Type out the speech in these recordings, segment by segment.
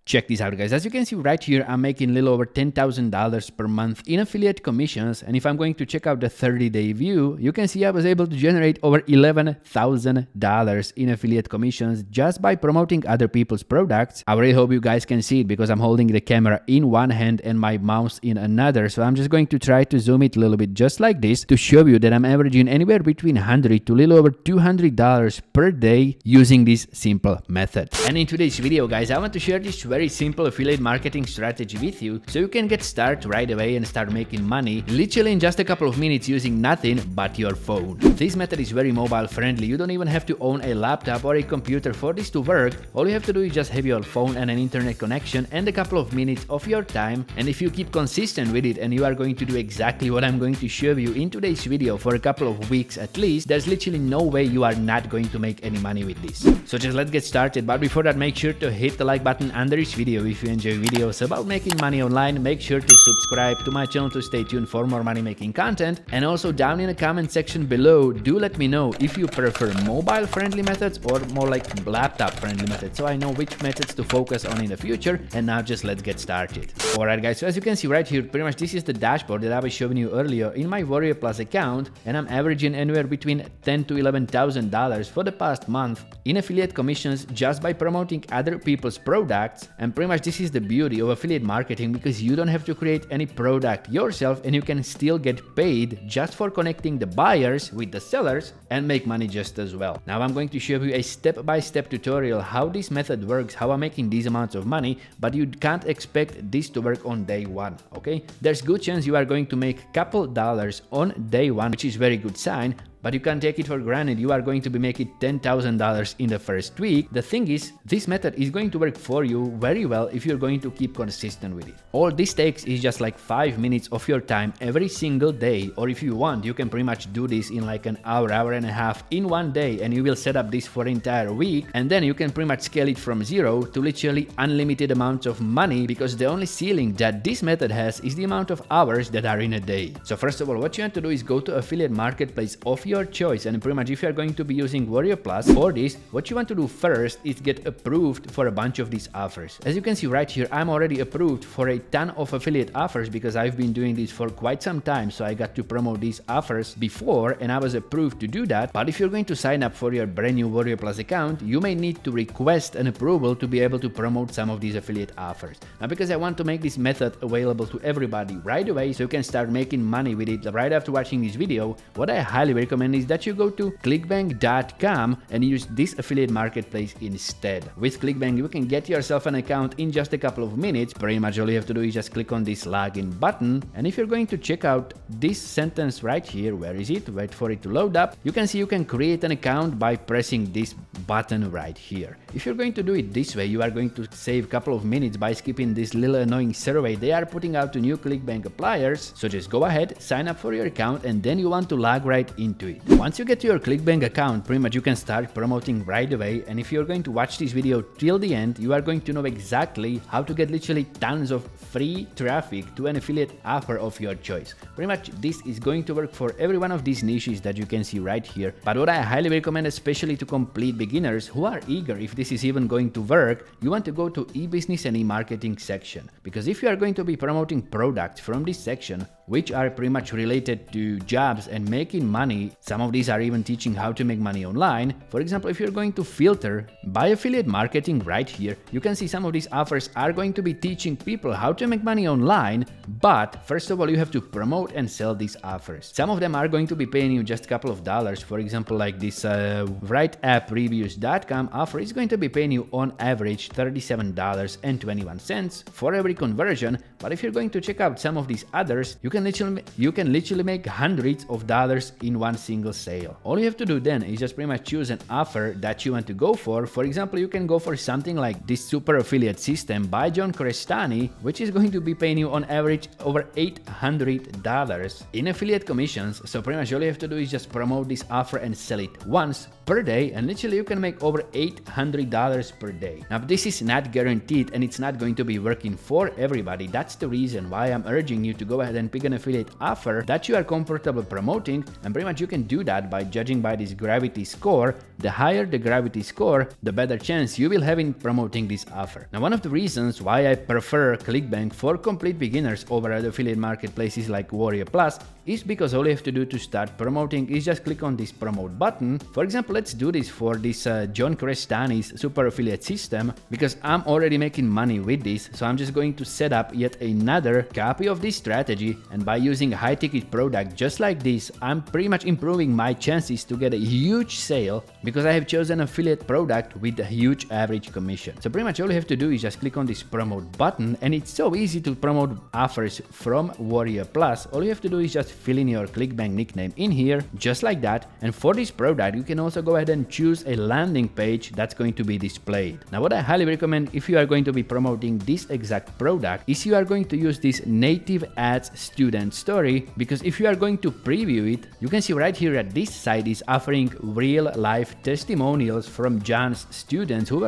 Check this out, guys. As you can see right here, I'm making a little over $10,000 per month in affiliate commissions. And if I'm going to check out the 30-day view, you can see I was able to generate over $11,000 in affiliate commissions just by promoting other people's products. I really hope you guys can see it because I'm holding the camera in one hand and my mouse in another. So I'm just going to try to zoom it a little bit just like this to show you that I'm averaging anywhere between $100 to a little over $200 per day using this simple method. And in today's video, guys, I want to share this very simple affiliate marketing strategy with you so you can get started right away and start making money literally in just a couple of minutes using nothing but your phone. This method is very mobile friendly. You don't even have to own a laptop or a computer for this to work. All you have to do is just have your phone and an internet connection and a couple of minutes of your time. And if you keep consistent with it and you are going to do exactly what I'm going to show you in today's video for a couple of weeks at least, there's literally no way you are not going to make any money with this. So just let's get started. But before that, make sure to hit the like button under this video if you enjoy videos about making money online. Make sure to subscribe to my channel to stay tuned for more money making content. And also down in the comment section below, do let me know if you prefer mobile friendly methods or more like laptop friendly methods, so I know which methods to focus on in the future. And now just let's get started. Alright guys, so as you can see right here, pretty much this is the dashboard that I was showing you earlier in my Warrior Plus account, and I'm averaging anywhere between $10,000 to $11,000 for the past month in affiliate commissions just by promoting other people's products. And pretty much this is the beauty of affiliate marketing, because you don't have to create any product yourself and you can still get paid just for connecting the buyers with the sellers and make money just as well. Now I'm going to show you a step-by-step tutorial how this method works, how I'm making these amounts of money, but you can't expect this to work on day one, okay? There's good chance you are going to make a couple dollars on day one, which is very good sign, but you can't take it for granted you are going to be making $10,000 in the first week. The thing is, this method is going to work for you very well if you're going to keep consistent with it. All this takes is just like 5 minutes of your time every single day, or if you want, you can pretty much do this in like an hour and a half in one day, and you will set up this for an entire week, and then you can pretty much scale it from zero to literally unlimited amounts of money, because the only ceiling that this method has is the amount of hours that are in a day. So first of all, what you want to do is go to affiliate marketplace of your choice, and pretty much if you are going to be using Warrior Plus for this, what you want to do first is get approved for a bunch of these offers. As you can see right here, I'm already approved for a ton of affiliate offers because I've been doing this for quite some time, so I got to promote these offers before and I was approved to do that. But if you're going to sign up for your brand new Warrior Plus account, you may need to request an approval to be able to promote some of these affiliate offers. Now, because I want to make this method available to everybody right away so you can start making money with it right after watching this video, what I highly recommend is that you go to clickbank.com and use this affiliate marketplace instead. With Clickbank, you can get yourself an account in just a couple of minutes. Pretty much all you have to do is just click on this login button, and if you're going to check out this sentence right here, where is it? Wait for it to load up. You can see you can create an account by pressing this button right here. If you're going to do it this way, you are going to save a couple of minutes by skipping this little annoying survey they are putting out to new Clickbank appliers. So just go ahead, sign up for your account, and then you want to log right into it. Once you get to your Clickbank account, pretty much you can start promoting right away. And if you're going to watch this video till the end, you are going to know exactly how to get literally tons of free traffic to an affiliate offer of your choice. Pretty much this is going to work for every one of these niches that you can see right here. But what I highly recommend, especially to complete beginners who are eager if this is even going to work, you want to go to e-business and e-marketing section. Because if you are going to be promoting products from this section, which are pretty much related to jobs and making money, some of these are even teaching how to make money online. For example, if you're going to filter by affiliate marketing right here, you can see some of these offers are going to be teaching people how to make money online, but first of all, you have to promote and sell these offers. Some of them are going to be paying you just a couple of dollars. For example, like this WriteAppReviews.com offer is going to be paying you on average $37.21 for every conversion. But if you're going to check out some of these others, you can literally make hundreds of dollars in one single sale. All you have to do then is just pretty much choose an offer that you want to go for. For example, you can go for something like this super affiliate system by John Crestani, which is going to be paying you on average over $800 in affiliate commissions. So pretty much all you have to do is just promote this offer and sell it once per day, and literally you can make over $800 per day. Now this is not guaranteed and it's not going to be working for everybody. That's the reason why I'm urging you to go ahead and pick an affiliate offer that you are comfortable promoting, and pretty much you can do that by judging by this gravity score, the higher the gravity score, the better chance you will have in promoting this offer. Now, one of the reasons why I prefer ClickBank for complete beginners over other affiliate marketplaces like Warrior Plus is because all you have to do to start promoting is just click on this promote button. For example, let's do this for this John Crestani's super affiliate system, because I'm already making money with this. So I'm just going to set up yet another copy of this strategy, and by using a high ticket product just like this, I'm pretty much improving my chances to get a huge sale because I have chosen an affiliate product with a huge average commission. So pretty much all you have to do is just click on this promote button, and it's so easy to promote offers from Warrior Plus. All you have to do is just fill in your ClickBank nickname in here, just like that. And for this product, you can also go ahead and choose a landing page that's going to be displayed. Now, what I highly recommend if you are going to be promoting this exact product is you are going to use this native ads student story, because if you are going to preview it, you can see right here that this site is offering real life testimonials from John's students who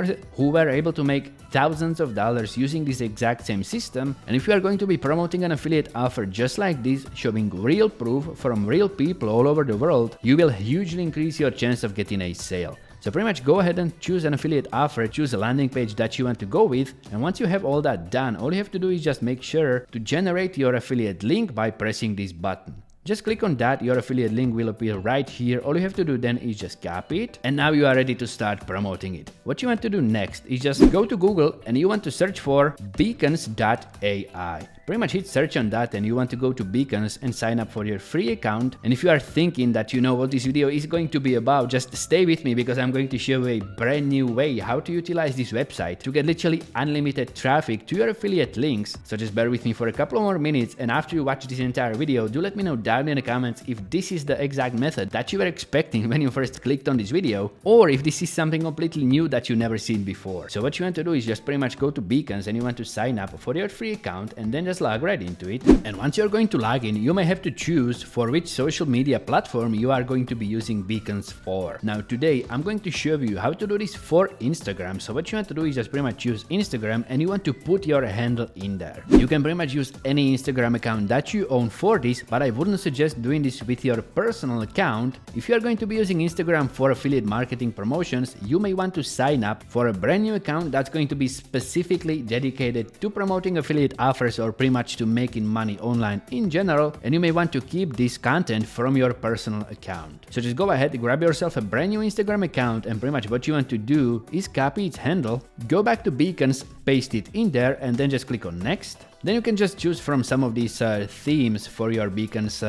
were able to make thousands of dollars using this exact same system. And if you are going to be promoting an affiliate offer just like this, showing real proof from real people all over the world, you will hugely increase your chance of getting a sale. So pretty much go ahead and choose an affiliate offer, choose a landing page that you want to go with, and once you have all that done, all you have to do is just make sure to generate your affiliate link by pressing this button. Just click on that, your affiliate link will appear right here. All you have to do then is just copy it, and now you are ready to start promoting it. What you want to do next is just go to Google and you want to search for beacons.ai. Pretty much hit search on that, and you want to go to Beacons and sign up for your free account. And if you are thinking that you know what this video is going to be about, just stay with me, because I'm going to show you a brand new way how to utilize this website to get literally unlimited traffic to your affiliate links. So just bear with me for a couple more minutes, and after you watch this entire video, do let me know down in the comments if this is the exact method that you were expecting when you first clicked on this video, or if this is something completely new that you never seen before. So what you want to do is just pretty much go to Beacons and you want to sign up for your free account, and then just log right into it. And once you're going to log in, you may have to choose for which social media platform you are going to be using Beacons for. Now today I'm going to show you how to do this for Instagram. So what you want to do is just pretty much use Instagram, and you want to put your handle in there. You can pretty much use any Instagram account that you own for this, but I wouldn't suggest doing this with your personal account. If you are going to be using Instagram for affiliate marketing promotions, you may want to sign up for a brand new account that's going to be specifically dedicated to promoting affiliate offers, or pretty much to making money online in general, and you may want to keep this content from your personal account. So just go ahead, grab yourself a brand new Instagram account, and pretty much what you want to do is copy its handle, go back to Beacons, paste it in there, and then just click on next. Then you can just choose from some of these themes for your Beacons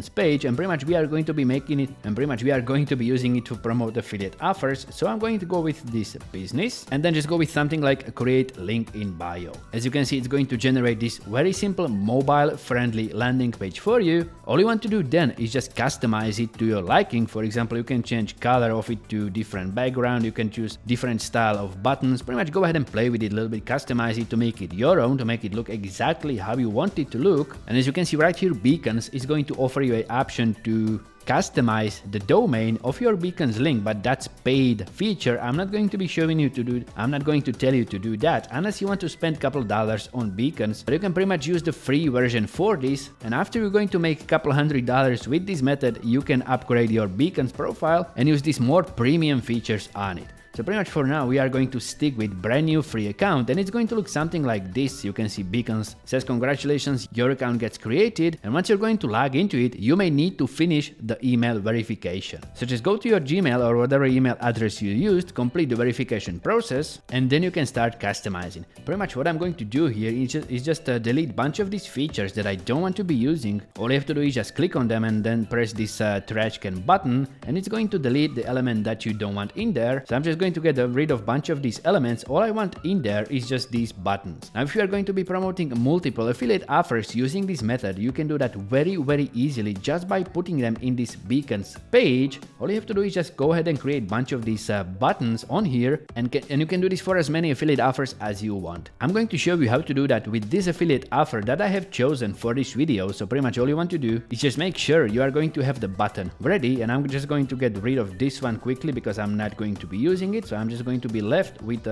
page, and pretty much we are going to be making it, and pretty much we are going to be using it to promote affiliate offers. So I'm going to go with this business, and then just go with something like create link in bio. As you can see, it's going to generate this very simple mobile friendly landing page for you. All you want to do then is just customize it to your liking. For example, you can change color of it to different background, you can choose different style of buttons. Pretty much go ahead and play with it a little bit, customize it to make it your own, to make it look exactly how you want it to look. And as you can see right here, Beacons is going to offer you an option to customize the domain of your Beacons link, but that's paid feature. I'm not going to be showing you to do, I'm not going to tell you to do that unless you want to spend a couple dollars on Beacons. But you can pretty much use the free version for this, and after you're going to make a couple $100 with this method, you can upgrade your Beacons profile and use these more premium features on it. So pretty much for now, we are going to stick with brand new free account, and it's going to look something like this. You can see Beacons says congratulations, your account gets created, and once you're going to log into it, you may need to finish the email verification. So just go to your Gmail or whatever email address you used, complete the verification process, and then you can start customizing. Pretty much what I'm going to do here is just delete a bunch of these features that I don't want to be using. All you have to do is just click on them and then press this trash can button, and it's going to delete the element that you don't want in there. So I'm just going to get rid of a bunch of these elements. All I want in there is just these buttons. Now if you are going to be promoting multiple affiliate offers using this method, you can do that very easily just by putting them in this Beacons page. All you have to do is just go ahead and create a bunch of these buttons on here, and you can do this for as many affiliate offers as you want. I'm going to show you how to do that with this affiliate offer that I have chosen for this video. So pretty much all you want to do is just make sure you are going to have the button ready, and I'm just going to get rid of this one quickly because I'm not going to be using it. it, so I'm just going to be left with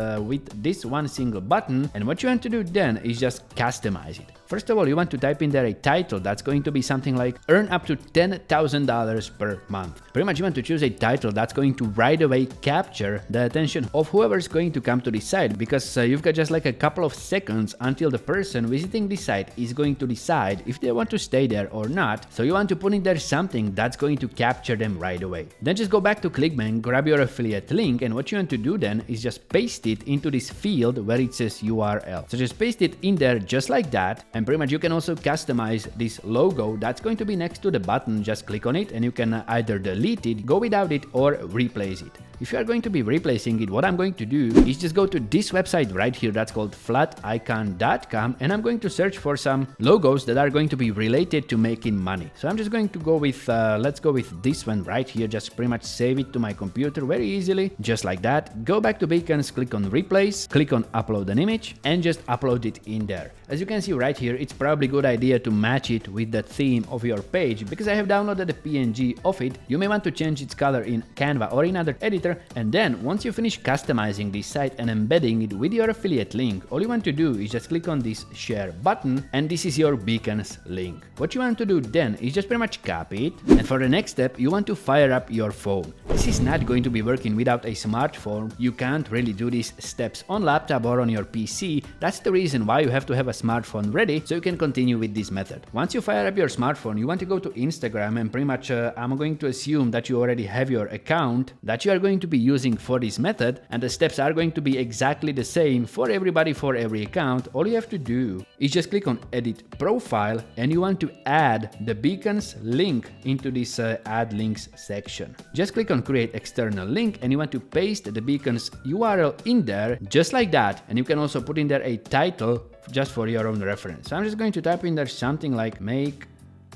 this one single button. And what you want to do then is just customize it. First of all, you want to type in there a title that's going to be something like earn up to $10,000 per month. Pretty much you want to choose a title that's going to right away capture the attention of whoever's going to come to this site, because you've got just like a couple of seconds until the person visiting this site is going to decide if they want to stay there or not. So you want to put in there something that's going to capture them right away. Then just go back to Clickbank, grab your affiliate link, and what you want to do then is just paste it into this field where it says URL. So just paste it in there just like that. And pretty much you can also customize this logo that's going to be next to the button. Just click on it and you can either delete it, go without it, or replace it. If you are going to be replacing it, what I'm going to do is just go to this website right here that's called flaticon.com, and I'm going to search for some logos that are going to be related to making money. So I'm just going to go with, let's go with this one right here. Just pretty much save it to my computer very easily, just like that. Go back to Beacons, click on replace, click on upload an image, and just upload it in there. As you can see right here, it's probably a good idea to match it with the theme of your page, because I have downloaded a PNG of it. You may want to change its color in Canva or in other editor. And then once you finish customizing this site and embedding it with your affiliate link, all you want to do is just click on this share button, and this is your Beacons link. What you want to do then is just pretty much copy it, and for the next step you want to fire up your phone. This is not going to be working without a smartphone. You can't really do these steps on laptop or on your PC. That's the reason why you have to have a smartphone ready so you can continue with this method. Once you fire up your smartphone, you want to go to Instagram, and pretty much I'm going to assume that you already have your account that you are going to be using for this method, and the steps are going to be exactly the same for everybody, for every account. All you have to do is just click on edit profile, and you want to add the Beacons link into this add links section. Just click on create external link, and you want to paste the Beacons URL in there just like that, and you can also put in there a title just for your own reference. So I'm just going to type in there something like make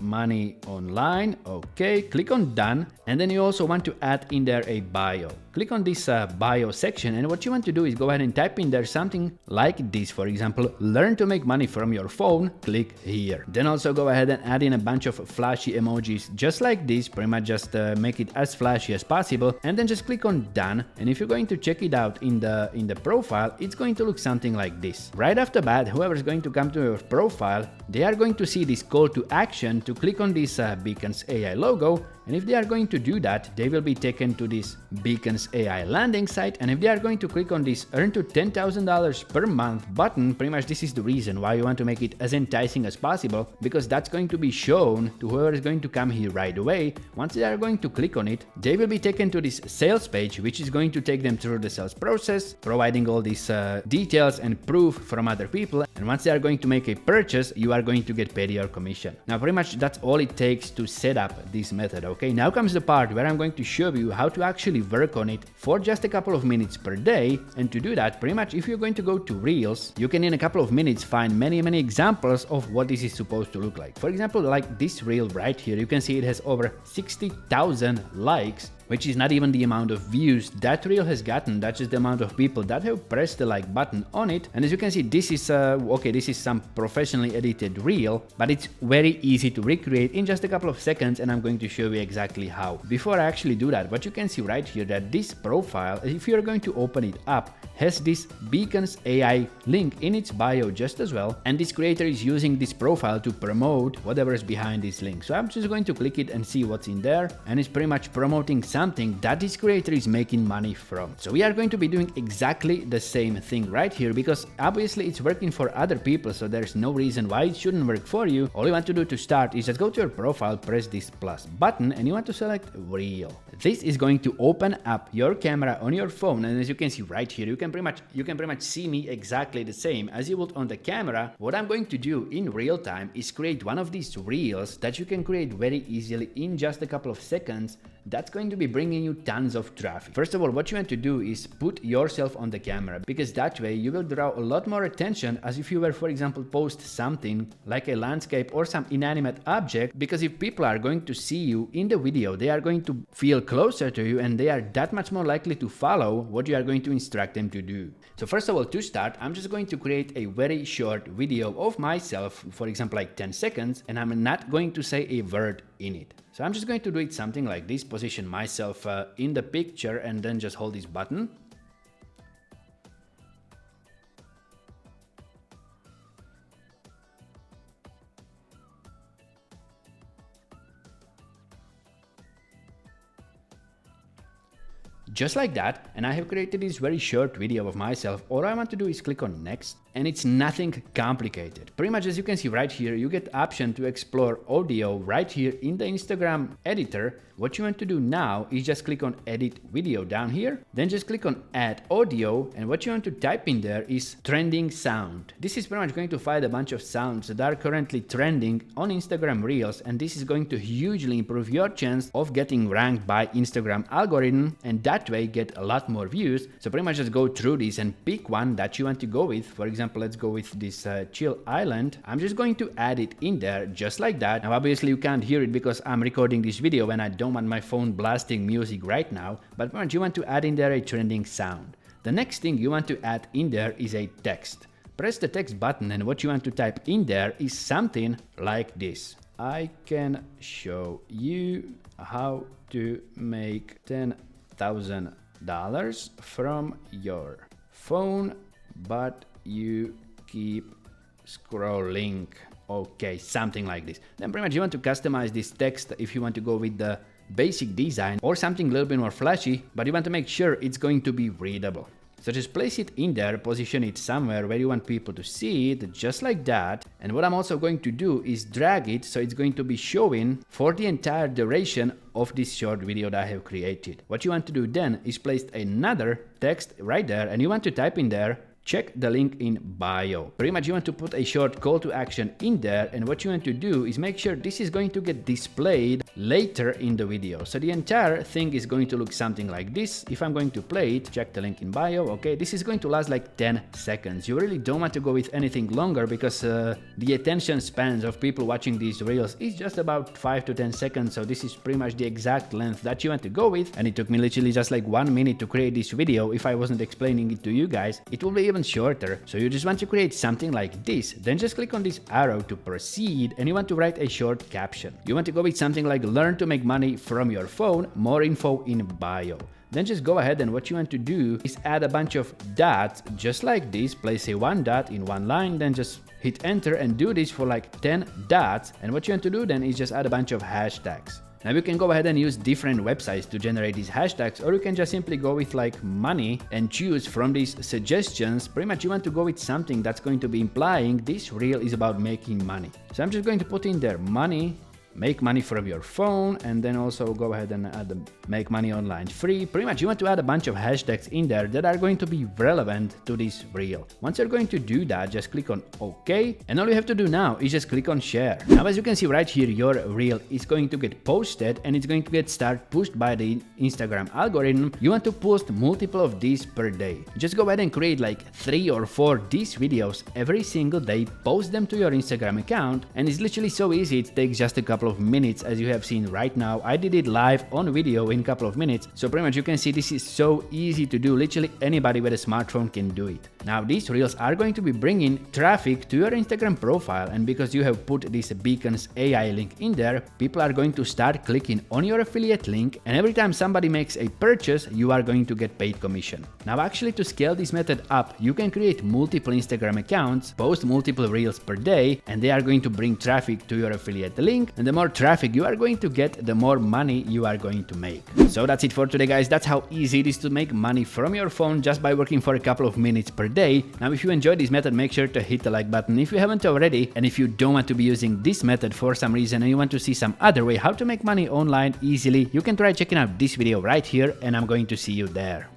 money online. Okay, click on done, and then you also want to add in there a bio. Click on this bio section, and what you want to do is go ahead and type in there something like this. For example, learn to make money from your phone, click here. Then also go ahead and add in a bunch of flashy emojis just like this. Pretty much just make it as flashy as possible, and then just click on done. And if you're going to check it out in the profile, it's going to look something like this. Right off the bat, whoever's going to come to your profile, they are going to see this call to action to click on this Beacons AI logo, and if they are going to do that, they will be taken to this Beacons AI landing site. And if they are going to click on this earn to $10,000 per month button, pretty much this is the reason why you want to make it as enticing as possible, because that's going to be shown to whoever is going to come here right away. Once they are going to click on it, they will be taken to this sales page, which is going to take them through the sales process, providing all these details and proof from other people. And once they are going to make a purchase, you are going to get paid your commission. Now pretty much that's all it takes to set up this method. Okay, now comes the part where I'm going to show you how to actually work on it for just a couple of minutes per day. And to do that, pretty much if you're going to go to Reels, you can in a couple of minutes find many examples of what this is supposed to look like. For example, like this reel right here, you can see it has over 60,000 likes, which is not even the amount of views that reel has gotten. That's just the amount of people that have pressed the like button on it. And as you can see, this is okay, this is some professionally edited reel, but it's very easy to recreate in just a couple of seconds, and I'm going to show you exactly how. Before I actually do that, what you can see right here, that this profile, if you're going to open it up, has this Beacons AI link in its bio just as well, and this creator is using this profile to promote whatever is behind this link. So I'm just going to click it and see what's in there, and it's pretty much promoting something that this creator is making money from. So we are going to be doing exactly the same thing right here, because obviously it's working for other people, so there's no reason why it shouldn't work for you. All you want to do to start is just go to your profile, press this plus button, and you want to select reel. This is going to open up your camera on your phone, and as you can see right here, you can pretty much see me exactly the same as you would on the camera. What I'm going to do in real time is create one of these reels that you can create very easily in just a couple of seconds. That's going to be bringing you tons of traffic. First of all, what you want to do is put yourself on the camera, because that way you will draw a lot more attention as if you were, for example, post something like a landscape or some inanimate object, because if people are going to see you in the video, they are going to feel closer to you, and they are that much more likely to follow what you are going to instruct them to do. So first of all, to start, I'm just going to create a very short video of myself, for example, like 10 seconds, and I'm not going to say a word in it. So I'm just going to do it something like this, position myself in the picture, and then just hold this button. just like that, and I have created this very short video of myself. All I want to do is click on next, and it's nothing complicated. Pretty much as you can see right here, you get option to explore audio right here in the Instagram editor. What you want to do now is just click on edit video down here, then just click on add audio, and what you want to type in there is trending sound. This is pretty much going to find a bunch of sounds that are currently trending on Instagram Reels, and this is going to hugely improve your chance of getting ranked by Instagram algorithm, and that way get a lot more views. So pretty much just go through this and pick one that you want to go with. For example, let's go with this chill island. I'm just going to add it in there just like that. Now obviously you can't hear it because I'm recording this video and I don't want my phone blasting music right now, but pretty much you want to add in there a trending sound. The next thing you want to add in there is a text. Press the text button, and what you want to type in there is something like this. I can show you how to make $10,000 from your phone, but you keep scrolling. Okay, something like this. Then pretty much you want to customize this text if you want to go with the basic design or something a little bit more flashy, but you want to make sure it's going to be readable. So just place it in there, position it somewhere where you want people to see it, just like that. And what I'm also going to do is drag it so it's going to be showing for the entire duration of this short video that I have created. What you want to do then is place another text right there, and you want to type in there, check the link in bio. Pretty much you want to put a short call to action in there, and what you want to do is make sure this is going to get displayed later in the video. So the entire thing is going to look something like this. If I'm going to play it, check the link in bio, okay, this is going to last like 10 seconds. You really don't want to go with anything longer because the attention spans of people watching these reels is just about 5 to 10 seconds, so this is pretty much the exact length that you want to go with, and it took me literally just like 1 minute to create this video. If I wasn't explaining it to you guys, it will be even shorter. So you just want to create something like this, then just click on this arrow to proceed, and you want to write a short caption. You want to go with something like learn to make money from your phone, more info in bio. Then just go ahead, and what you want to do is add a bunch of dots just like this. Place a 1 dot in one line, then just hit enter and do this for like 10 dots. And what you want to do then is just add a bunch of hashtags. Now you can go ahead and use different websites to generate these hashtags, or you can just simply go with like money and choose from these suggestions. Pretty much you want to go with something that's going to be implying this reel is about making money. So I'm just going to put in there money, make money from your phone, and then also go ahead and add the make money online free. Pretty much you want to add a bunch of hashtags in there that are going to be relevant to this reel. Once you're going to do that, just click on OK, and all you have to do now is just click on share. Now as you can see right here, your reel is going to get posted and it's going to get pushed by the Instagram algorithm. You want to post multiple of these per day. Just go ahead and create like 3 or 4 these videos every single day, post them to your Instagram account, and it's literally so easy. It takes just a couple of minutes, as you have seen right now. I did it live on video in a couple of minutes, so pretty much you can see this is so easy to do. Literally anybody with a smartphone can do it. Now these reels are going to be bringing traffic to your Instagram profile, and because you have put this beacons AI link in there, people are going to start clicking on your affiliate link, and every time somebody makes a purchase, you are going to get paid commission. Now actually, to scale this method up, you can create multiple Instagram accounts, post multiple reels per day, and they are going to bring traffic to your affiliate link, and the more traffic you are going to get, the more money you are going to make. So that's it for today, guys. That's how easy it is to make money from your phone just by working for a couple of minutes per day. Now if you enjoyed this method, make sure to hit the like button if you haven't already, and if you don't want to be using this method for some reason and you want to see some other way how to make money online easily, you can try checking out this video right here, and I'm going to see you there.